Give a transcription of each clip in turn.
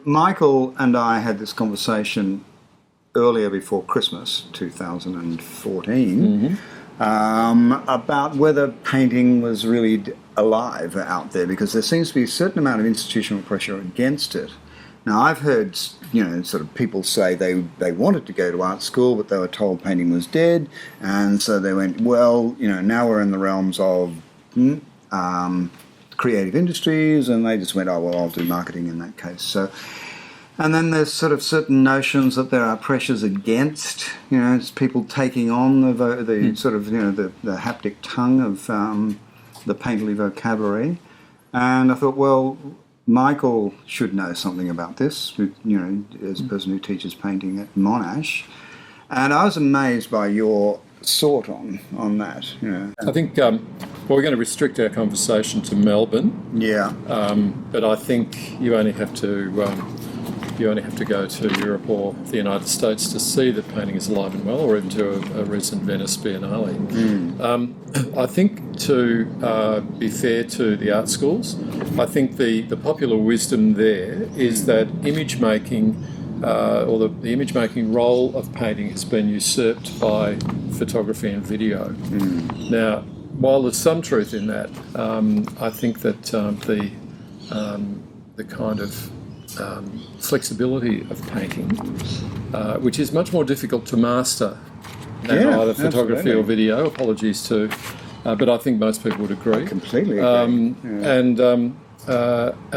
Michael and I had this conversation earlier before Christmas, 2014, about whether painting was really alive out there, because there seems to be a certain amount of institutional pressure against it. Now, I've heard, sort of people say they wanted to go to art school, but they were told painting was dead, and so they went, well, now we're in the realms of creative industries, and they just went, oh, well, I'll do marketing in that case. So. And then there's sort of certain notions that there are pressures against, it's people taking on the sort of, the haptic tongue of the painterly vocabulary. And I thought, well, Michael should know something about this, as a person who teaches painting at Monash. And I was amazed by your thought on that. I think we're going to restrict our conversation to Melbourne. Yeah. But I think you only have to go to Europe or the United States to see that painting is alive and well, or even to a recent Venice Biennale. I think, to be fair to the art schools, I think the popular wisdom there is that image making, or the image making role of painting, has been usurped by photography and video. Now, while there's some truth in that, I think that the kind of flexibility of painting, which is much more difficult to master than either photography or video. Apologies to, but I think most people would agree. Completely agree. And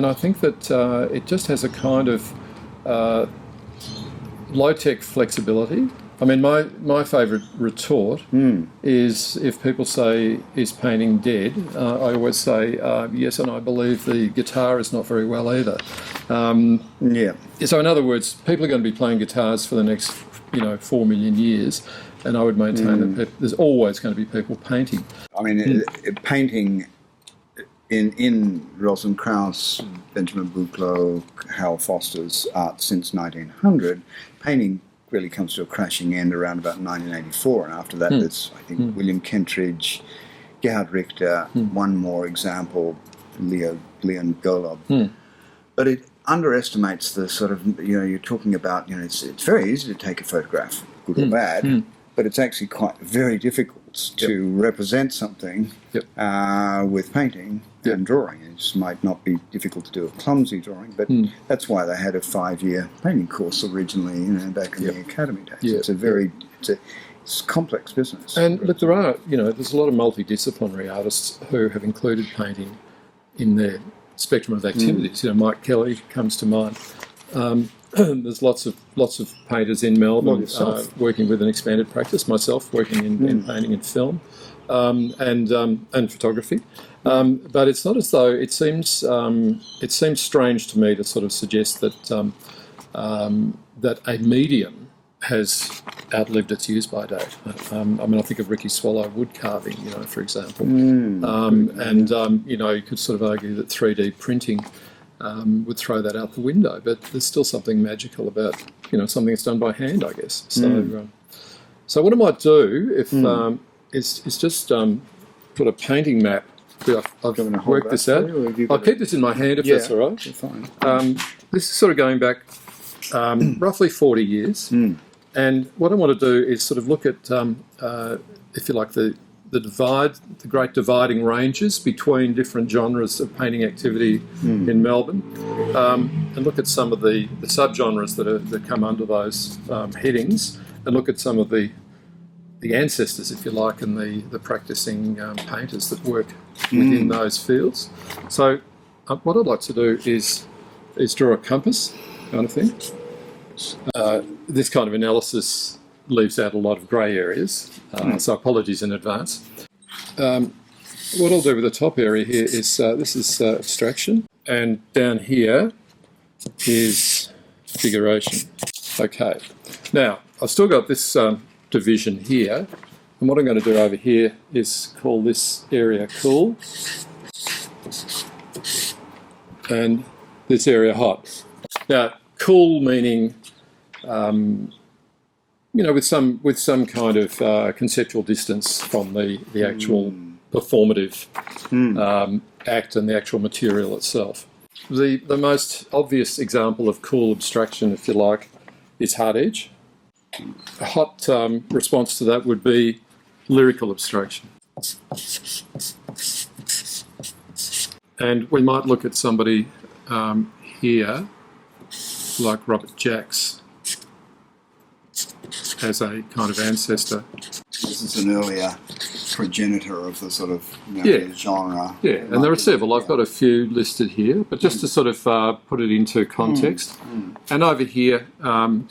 I think that it just has a kind of low-tech flexibility. I mean, my favourite retort is, if people say, is painting dead, I always say, yes, and I believe the guitar is not very well either. So in other words, people are going to be playing guitars for the next 4 million years, and I would maintain that there's always going to be people painting. I mean, painting in Rosenkrantz, Benjamin Buchloh, Hal Foster's art since 1900, painting really comes to a crashing end around about 1984, and after that there's, I think, William Kentridge, Gerhard Richter, one more example, Leon Golob. But it underestimates the sort of, you're talking about, it's very easy to take a photograph, good or bad, but it's actually very difficult to represent something with painting and drawing. It just might not be difficult to do a clumsy drawing, but that's why they had a 5-year painting course originally, back in the academy days. It's a complex business. And look, there's a lot of multidisciplinary artists who have included painting in their spectrum of activities. Mike Kelly comes to mind. There's lots of painters in Melbourne working with an expanded practice. Myself working in painting and film, and photography. But it's not as though it seems strange to me to sort of suggest that that a medium has outlived its use-by date. I think of Ricky Swallow wood carving, for example, you could sort of argue that 3D printing would throw that out the window, but there's still something magical about something that's done by hand, I guess. So, so what I might do is just put a painting map. I've worked this out. I'll keep this in my hand if that's all right. Fine. This is sort of going back roughly 40 years, and what I want to do is sort of look at, if you like, the great dividing ranges between different genres of painting activity in Melbourne, and look at some of the subgenres that come under those headings, and look at some of the ancestors, if you like, and the practising painters that work within those fields. So what I'd like to do is draw a compass kind of thing. This kind of analysis leaves out a lot of grey areas, so apologies in advance. What I'll do with the top area here is, this is abstraction, and down here is figuration. Okay, now I've still got this division here, and what I'm going to do over here is call this area cool, and this area hot. Now, cool meaning with some kind of conceptual distance from the actual performative act and the actual material itself. The most obvious example of cool abstraction, if you like, is hard edge. A hot response to that would be lyrical abstraction. And we might look at somebody here, like Robert Jacks, as a kind of ancestor. This is an earlier progenitor of the sort of genre. Yeah, and there are several. I've got a few listed here, but just to sort of put it into context. And over here, I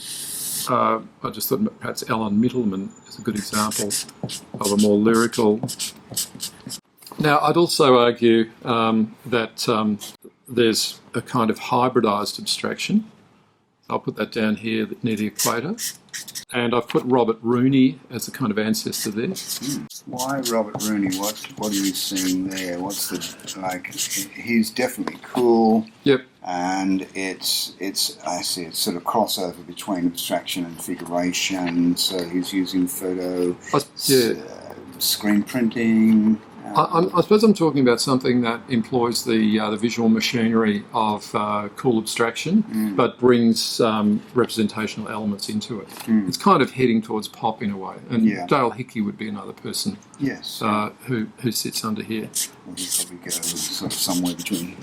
just thought perhaps Alan Mittelman is a good example of a more lyrical. Now, I'd also argue that there's a kind of hybridised abstraction. I'll put that down here near the equator. And I've put Robert Rooney as a kind of ancestor there. Why Robert Rooney? What are you seeing there? What's the, like, he's definitely cool. Yep. And it's I see it's sort of crossover between abstraction and figuration. So he's using photo, screen printing. I suppose I'm talking about something that employs the visual machinery of cool abstraction, but brings representational elements into it. It's kind of heading towards pop in a way. And Dale Hickey would be another person who sits under here. Well, he probably goes sort of somewhere between.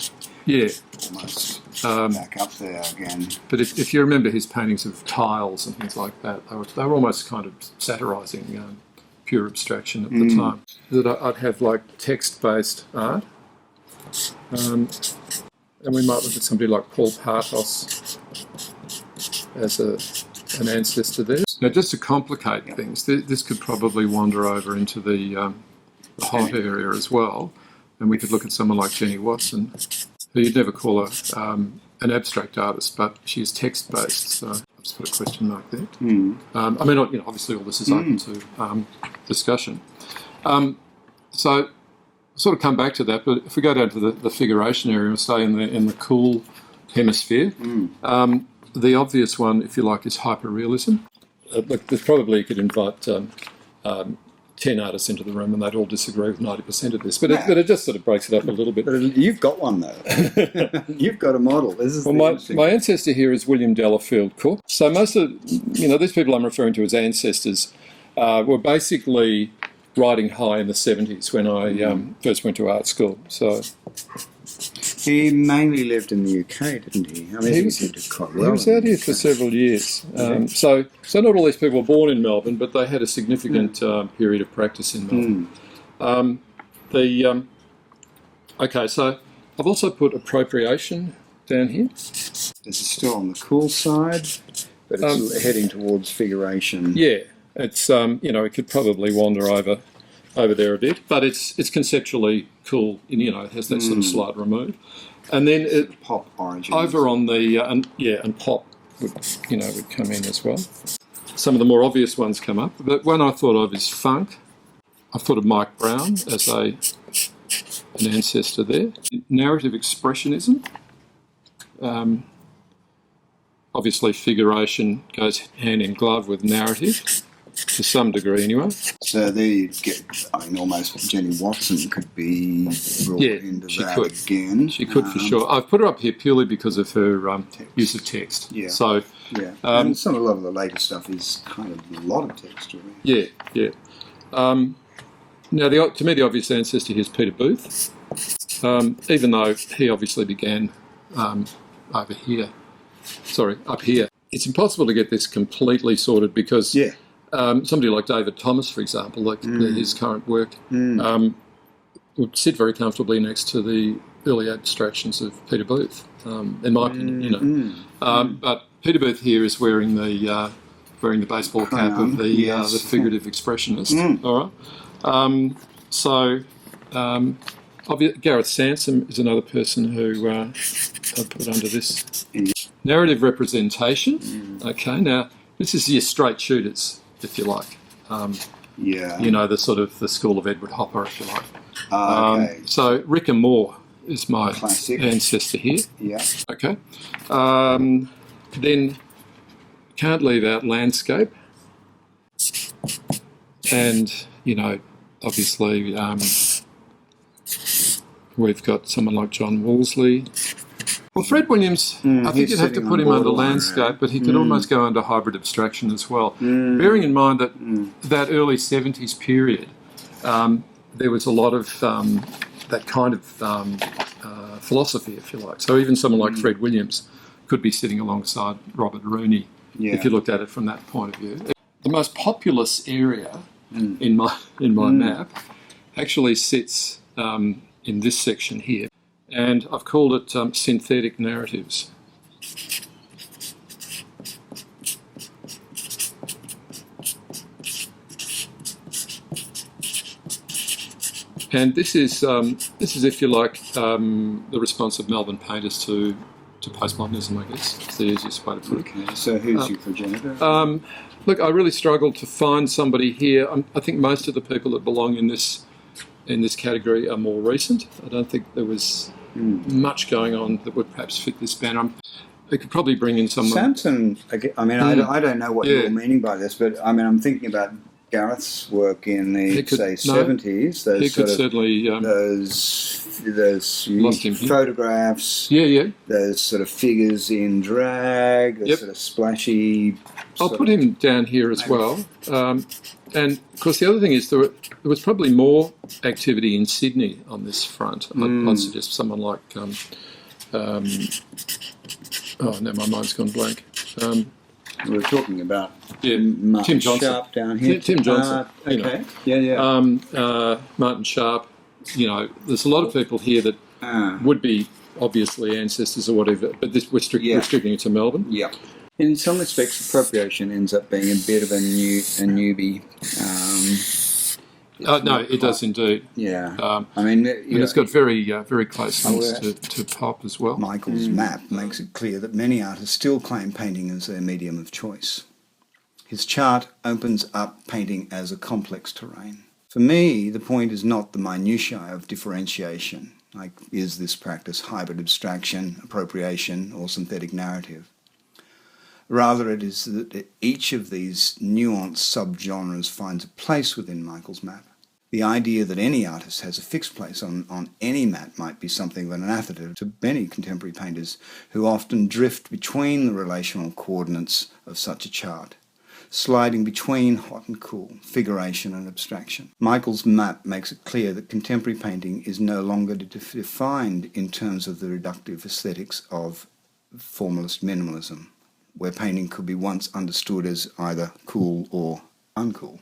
Yeah. Almost back up there again. But if you remember his paintings of tiles and things like that, they were almost kind of satirising pure abstraction at the time. That I'd have like text-based art, and we might look at somebody like Paul Partos as an ancestor there. Now, just to complicate things, this could probably wander over into the hot area as well, and we could look at someone like Jenny Watson, who you'd never call an abstract artist, but she is text-based, so I'll just put a question mark there. I mean, obviously all this is open to discussion. So sort of come back to that, but if we go down to the figuration area and stay in the cool hemisphere, the obvious one, if you like, is hyperrealism. Look, there's probably you could invite 10 artists into the room and they'd all disagree with 90% of this, but it just sort of breaks it up a little bit. But you've got one though. You've got a model. This is my ancestor here is William Delafield Cook. So most of these people I'm referring to as ancestors were basically riding high in the 70s when I first went to art school. So he mainly lived in the UK, didn't he? I mean, he was out here for several years. So not all these people were born in Melbourne, but they had a significant period of practice in Melbourne. Okay, so I've also put appropriation down here. This is still on the cool side, but it's heading towards figuration. Yeah. It's it could probably wander over there a bit, but it's conceptually cool. It has that sort of slight remove, and then pop origin over on the and pop would come in as well. Some of the more obvious ones come up, but one I thought of is funk. I thought of Mike Brown as an ancestor there. Narrative expressionism. Obviously, figuration goes hand in glove with narrative. To some degree, anyway. So there you get, almost Jenny Watson could be brought into that again. She could for sure. I've put her up here purely because of her use of text. Yeah. So, and a lot of the later stuff is kind of a lot of text, really. Yeah. Now, to me, the obvious ancestor here is Peter Booth, even though he obviously began up here. It's impossible to get this completely sorted because somebody like David Thomas, for example, his current work, would sit very comfortably next to the early abstractions of Peter Booth, in my opinion. But Peter Booth here is wearing the baseball cap of the figurative expressionist. All right. Gareth Sansome is another person who I've put under this. Narrative representation. Okay, now this is your straight shooters, if you like. The sort of the school of Edward Hopper, if you like. Okay. So Rick and Moore is my ancestor here. Yeah. Okay. Then can't leave out landscape, and obviously we've got someone like John Wolseley. Well, Fred Williams, I think you'd have to put him under landscape, but he could almost go under hybrid abstraction as well. Bearing in mind that that early 70s period, there was a lot of that kind of philosophy, if you like. So even someone like Fred Williams could be sitting alongside Robert Rooney, if you looked at it from that point of view. The most populous area in my map actually sits in this section here, and I've called it synthetic narratives. And this is if you like, the response of Melbourne painters to postmodernism, I guess. It's the easiest way to put it. Okay, so who's your progenitor? Look, I really struggled to find somebody here. I think most of the people that belong in this category are more recent. I don't think there was much going on that would perhaps fit this banner. I could probably bring in someone. Sansome, I mean, I don't know what you're meaning by this, but I mean, I'm thinking about Gareth's work in the 70s. He could certainly those photographs. Those sort of figures in drag. Those sort of splashy. I'll put him down here as well. And of course, the other thing is there was probably more activity in Sydney on this front. I'd suggest someone like oh no, my mind's gone blank. We were talking about Tim Johnson. Sharp down here. Tim Johnson. Okay. Martin Sharp. You know, there's a lot of people here that would be obviously ancestors or whatever, but we're restricting it to Melbourne. Yeah. In some respects, appropriation ends up being a bit of a newbie. No, it does indeed. Yeah. I mean, and it's got very close links to pop as well. Michael's map makes it clear that many artists still claim painting as their medium of choice. His chart opens up painting as a complex terrain. For me, the point is not the minutiae of differentiation, like is this practice hybrid abstraction, appropriation, or synthetic narrative. Rather, it is that each of these nuanced subgenres finds a place within Michael's map. The idea that any artist has a fixed place on any map might be something of an anathema to many contemporary painters who often drift between the relational coordinates of such a chart, sliding between hot and cool, figuration and abstraction. Michael's map makes it clear that contemporary painting is no longer defined in terms of the reductive aesthetics of formalist minimalism, where painting could be once understood as either cool or uncool.